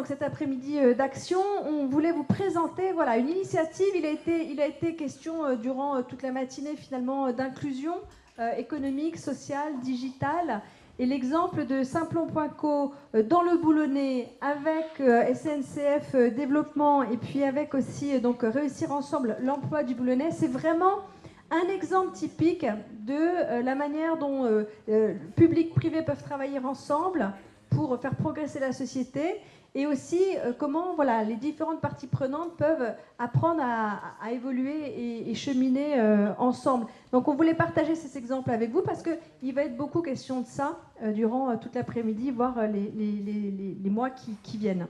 donc cet après-midi d'action. On voulait vous présenter voilà, une initiative. Il a été question durant toute la matinée finalement d'inclusion économique, sociale, digitale. Et l'exemple de Simplon.co dans le Boulonnais avec SNCF Développement et puis avec aussi donc Réussir Ensemble l'emploi du Boulonnais, c'est vraiment un exemple typique de la manière dont public-privé peuvent travailler ensemble pour faire progresser la société et aussi comment voilà, les différentes parties prenantes peuvent apprendre à évoluer et cheminer ensemble. Donc on voulait partager ces exemples avec vous parce qu'il va être beaucoup question de ça durant toute l'après-midi, voire les mois qui viennent.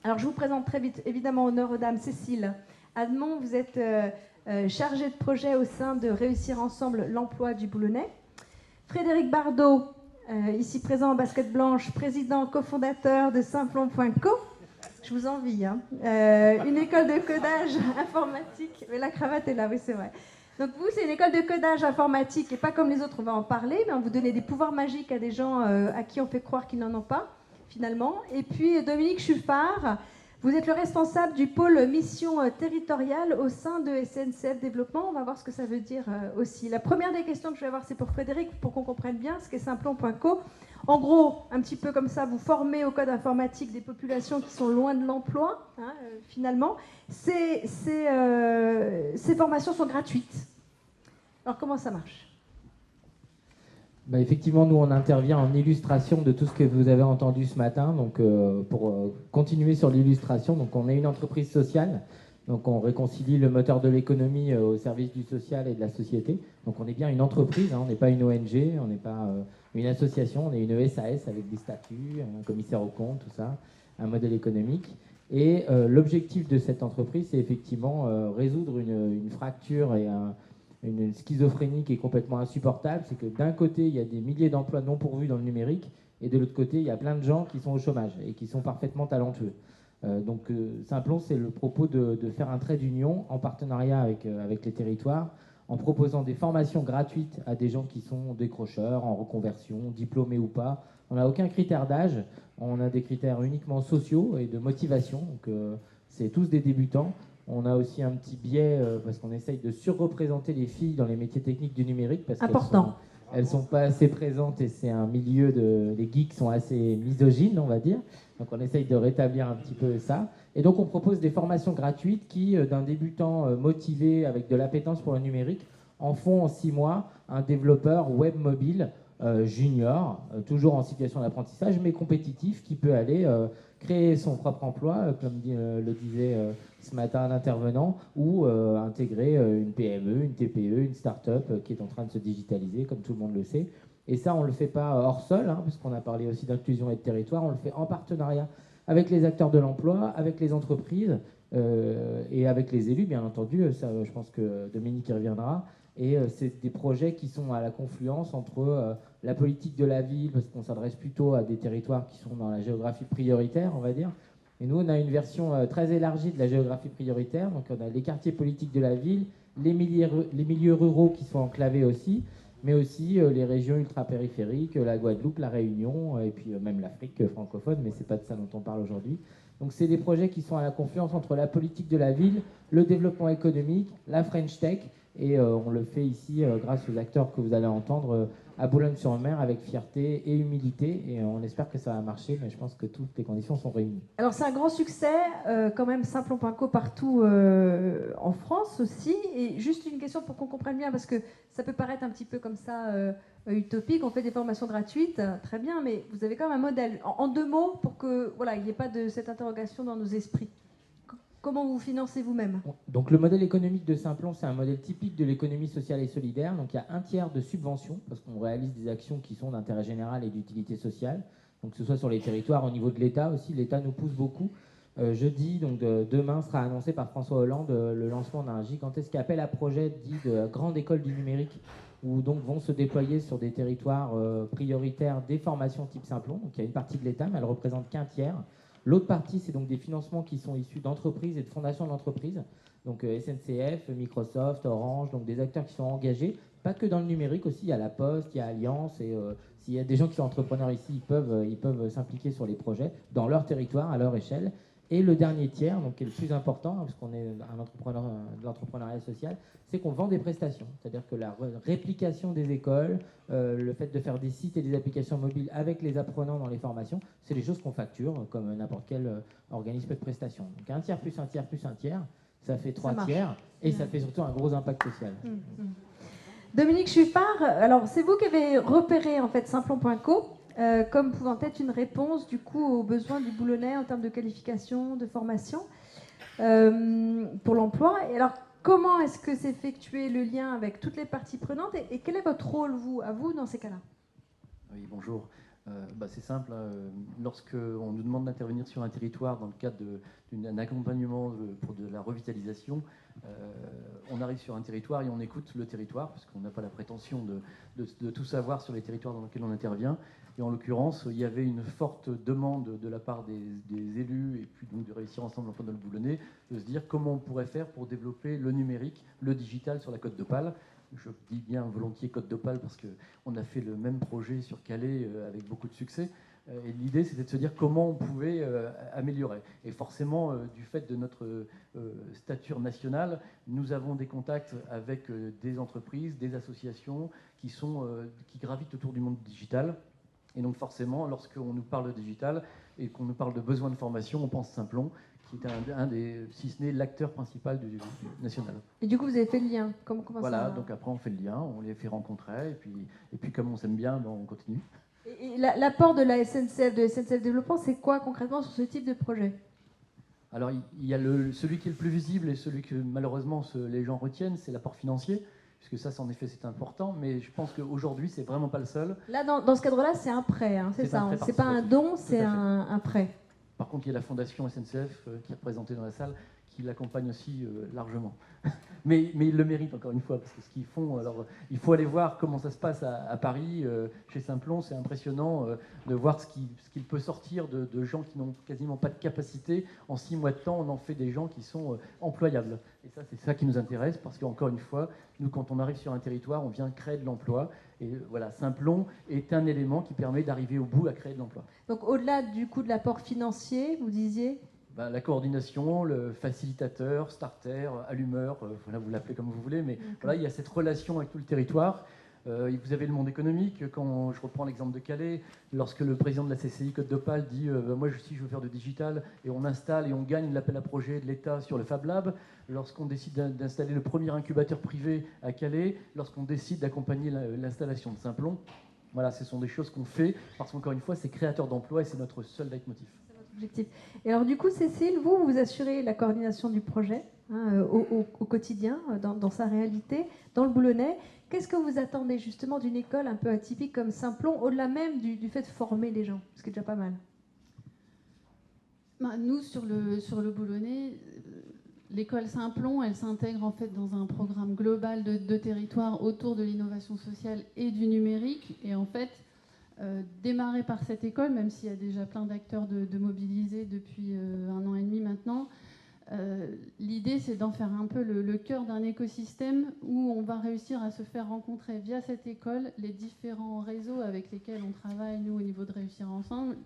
Alors je vous présente très vite, évidemment, honneur aux dames, Cécile Admont, vous êtes chargée de projet au sein de Réussir Ensemble l'emploi du Boulonnais. Frédéric Bardot, ici présent en basket blanche, président cofondateur de Simplon.co. Je vous envie. Hein. Une école de codage informatique. Mais la cravate est là, oui, c'est vrai. Donc vous, c'est une école de codage informatique et pas comme les autres, on va en parler, mais on vous donne des pouvoirs magiques à des gens à qui on fait croire qu'ils n'en ont pas, finalement. Et puis Dominique Chuffard, vous êtes le responsable du pôle mission territoriale au sein de SNCF Développement. On va voir ce que ça veut dire aussi. La première des questions que je vais avoir, c'est pour Frédéric, pour qu'on comprenne bien ce qu'est Simplon.co. En gros, un petit peu comme ça, vous formez au code informatique des populations qui sont loin de l'emploi, hein, finalement. Ces formations sont gratuites. Alors, comment ça marche ? Bah effectivement, nous, on intervient en illustration de tout ce que vous avez entendu ce matin. Donc, pour continuer sur l'illustration, donc on est une entreprise sociale. Donc, on réconcilie le moteur de l'économie au service du social et de la société. Donc, on est bien une entreprise, hein, on n'est pas une ONG, on n'est pas une association, on est une SAS avec des statuts, un commissaire aux comptes, tout ça, un modèle économique. Et l'objectif de cette entreprise, c'est effectivement résoudre une fracture et une schizophrénie qui est complètement insupportable. C'est que d'un côté, il y a des milliers d'emplois non pourvus dans le numérique, et de l'autre côté, il y a plein de gens qui sont au chômage et qui sont parfaitement talentueux. Donc Simplon, c'est le propos de faire un trait d'union en partenariat avec les territoires, en proposant des formations gratuites à des gens qui sont décrocheurs, en reconversion, diplômés ou pas. On n'a aucun critère d'âge, on a des critères uniquement sociaux et de motivation, donc c'est tous des débutants. On a aussi un petit biais parce qu'on essaye de surreprésenter les filles dans les métiers techniques du numérique parce qu'elles sont pas assez présentes et c'est un milieu les geeks sont assez misogynes, on va dire. Donc on essaye de rétablir un petit peu ça. Et donc on propose des formations gratuites qui, d'un débutant motivé avec de l'appétence pour le numérique, en font en 6 mois un développeur web mobile junior, toujours en situation d'apprentissage, mais compétitif, qui peut aller créer son propre emploi, comme le disait ce matin un intervenant, ou intégrer une PME, une TPE, une start-up qui est en train de se digitaliser, comme tout le monde le sait. Et ça, on ne le fait pas hors sol, hein, puisqu'on a parlé aussi d'inclusion et de territoire, on le fait en partenariat avec les acteurs de l'emploi, avec les entreprises et avec les élus, bien entendu. Ça, je pense que Dominique y reviendra. Et c'est des projets qui sont à la confluence entre la politique de la ville, parce qu'on s'adresse plutôt à des territoires qui sont dans la géographie prioritaire, on va dire. Et nous, on a une version très élargie de la géographie prioritaire. Donc, on a les quartiers politiques de la ville, les milieux ruraux qui sont enclavés aussi, mais aussi les régions ultra-périphériques, la Guadeloupe, la Réunion, et puis même l'Afrique francophone, mais ce n'est pas de ça dont on parle aujourd'hui. Donc, c'est des projets qui sont à la confluence entre la politique de la ville, le développement économique, la French Tech, et on le fait ici grâce aux acteurs que vous allez entendre à Boulogne-sur-Mer avec fierté et humilité, et on espère que ça va marcher, mais je pense que toutes les conditions sont réunies. Alors c'est un grand succès, quand même, Simplon.co partout en France aussi. Et juste une question pour qu'on comprenne bien, parce que ça peut paraître un petit peu comme ça utopique, on fait des formations gratuites, très bien, mais vous avez quand même un modèle. En 2 mots, pour que voilà, il n'y ait pas de cette interrogation dans nos esprits. Comment vous financez vous-même ? Donc le modèle économique de Simplon, c'est un modèle typique de l'économie sociale et solidaire. Donc il y a 1/3 de subventions, parce qu'on réalise des actions qui sont d'intérêt général et d'utilité sociale. Donc que ce soit sur les territoires, au niveau de l'État aussi, l'État nous pousse beaucoup. Jeudi, donc demain, sera annoncé par François Hollande le lancement d'un gigantesque appel à projet dit de grande école du numérique, où donc vont se déployer sur des territoires prioritaires des formations type Simplon. Donc il y a une partie de l'État, mais elle représente qu'1/3. L'autre partie, c'est donc des financements qui sont issus d'entreprises et de fondations d'entreprises, donc SNCF, Microsoft, Orange, donc des acteurs qui sont engagés Pas que dans le numérique aussi, il y a la Poste, il y a Alliance, et s'il y a des gens qui sont entrepreneurs ici, ils peuvent s'impliquer sur les projets dans leur territoire, à leur échelle. Et le dernier tiers, donc qui est le plus important, parce qu'on est un entrepreneur de l'entrepreneuriat social, c'est qu'on vend des prestations. C'est-à-dire que la réplication des écoles, le fait de faire des sites et des applications mobiles avec les apprenants dans les formations, c'est des choses qu'on facture comme n'importe quel organisme de prestation. Donc un tiers plus un tiers plus un tiers, ça fait 3 tiers, et ça fait surtout un gros impact social. Dominique Chuffard, alors c'est vous qui avez repéré en fait Simplon.co comme pouvant être une réponse du coup aux besoins du Boulonnais en termes de qualification, de formation pour l'emploi. Et alors comment est-ce que s'est effectué le lien avec toutes les parties prenantes et quel est votre rôle à vous dans ces cas-là? Oui, bonjour. C'est simple, lorsqu'on nous demande d'intervenir sur un territoire dans le cadre d'un accompagnement pour de la revitalisation, on arrive sur un territoire et on écoute le territoire, parce qu'on n'a pas la prétention de tout savoir sur les territoires dans lesquels on intervient. Et en l'occurrence, il y avait une forte demande de la part des élus et puis donc de Réussir Ensemble l'emploi dans le Boulonnais, de se dire comment on pourrait faire pour développer le numérique, le digital sur la Côte d'Opale. Je dis bien volontiers Côte d'Opale parce qu'on a fait le même projet sur Calais avec beaucoup de succès. Et l'idée, c'était de se dire comment on pouvait améliorer. Et forcément, du fait de notre stature nationale, nous avons des contacts avec des entreprises, des associations qui gravitent autour du monde digital. Et donc forcément, lorsqu'on nous parle de digital et qu'on nous parle de besoins de formation, on pense Simplon, qui est un des, si ce n'est l'acteur principal du national. Et du coup, vous avez fait le lien. Comment voilà, ça... donc après on fait le lien, on les fait rencontrer, et puis comme on s'aime bien, on continue. Et l'apport de la SNCF, de SNCF Développement, c'est quoi concrètement sur ce type de projet? Alors il y a celui qui est le plus visible et celui que malheureusement les gens retiennent, c'est l'apport financier. Puisque ça, en effet, c'est important, mais je pense qu'aujourd'hui, c'est vraiment pas le seul. Là, dans ce cadre-là, c'est un prêt, hein, c'est ça. C'est pas un don, c'est un prêt. Par contre, il y a la fondation SNCF qui est représentée dans la salle, qui l'accompagne aussi largement. mais ils le méritent, encore une fois, parce que ce qu'ils font, alors il faut aller voir comment ça se passe à Paris, chez Simplon, c'est impressionnant de voir ce qu'il peut sortir de gens qui n'ont quasiment pas de capacité. En 6 mois de temps, on en fait des gens qui sont employables. Et ça, c'est ça qui nous intéresse, parce qu'encore une fois, nous, quand on arrive sur un territoire, on vient créer de l'emploi. Et voilà, Simplon est un élément qui permet d'arriver au bout à créer de l'emploi. Donc au-delà du coup de l'apport financier, vous disiez la coordination, le facilitateur, starter, allumeur, voilà, vous l'appelez comme vous voulez, mais voilà, il y a cette relation avec tout le territoire. Vous avez le monde économique. Quand je reprends l'exemple de Calais, lorsque le président de la CCI Côte d'Opale dit moi si je veux faire du digital, et on installe et on gagne l'appel à projet de l'État sur le Fab Lab, lorsqu'on décide d'installer le premier incubateur privé à Calais, lorsqu'on décide d'accompagner l'installation de Simplon, voilà, ce sont des choses qu'on fait parce qu'encore une fois, c'est créateur d'emplois et c'est notre seul leitmotiv. Objectif. Et alors du coup, Cécile, vous assurez la coordination du projet au quotidien, dans sa réalité, dans le Boulonnais. Qu'est-ce que vous attendez justement d'une école un peu atypique comme Simplon, au-delà même du fait de former les gens, ce qui est déjà pas mal? Nous, sur le Boulonnais, l'école Simplon, elle s'intègre en fait dans un programme global de territoire autour de l'innovation sociale et du numérique. Et en fait, démarrer par cette école, même s'il y a déjà plein d'acteurs de mobilisés depuis 1 an et demi maintenant, l'idée c'est d'en faire un peu le cœur d'un écosystème où on va réussir à se faire rencontrer via cette école les différents réseaux avec lesquels on travaille nous au niveau de Réussir Ensemble.